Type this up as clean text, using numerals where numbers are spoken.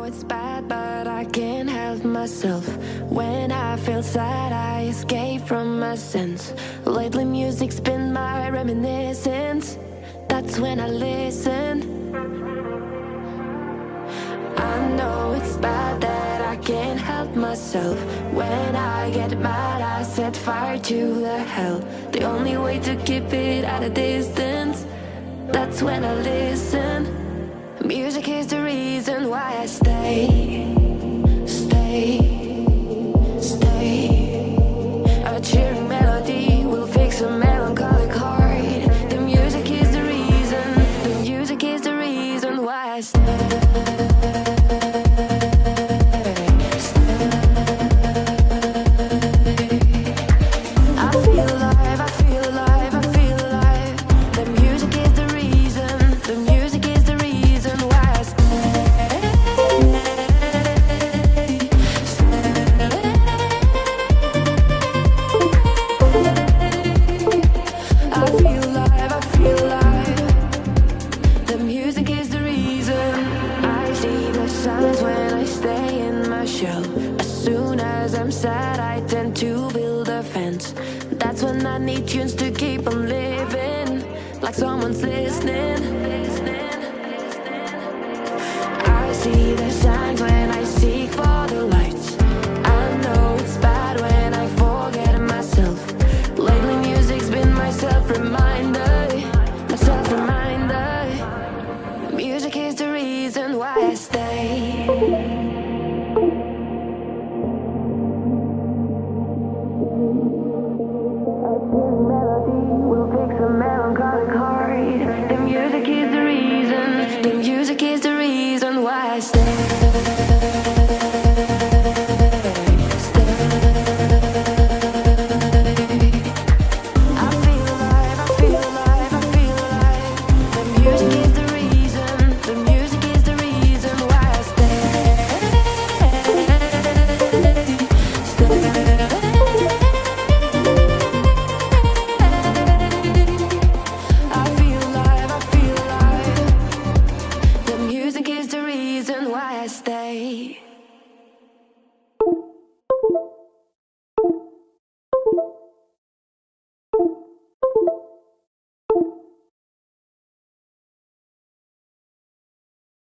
it's bad, but I can't help myself. When I feel sad, I escape from my sense. Lately music's been my reminiscence. That's when I listen. I know it's bad that I can't help myself. When I get mad, I set fire to the hell. The only way to keep it at a distance, that's when I listen. Music is the reason why I stay. A cheering melody will fix a melancholic heart. The music is the reason. The music is the reason why I stay. As soon as I'm sad, I tend to build a fence. That's when I need tunes to keep on living, like someone's listening. I see the signs when I seek for the lights. I know it's bad when I forget myself. Lately music's been my self-reminder, my self-reminder. Music is the reason why I stay. I stay. I feel alive, I feel alive, I feel alive. The music is the reason, the music is the reason why I stay. I feel alive, I feel alive. The music is the reason why I stay.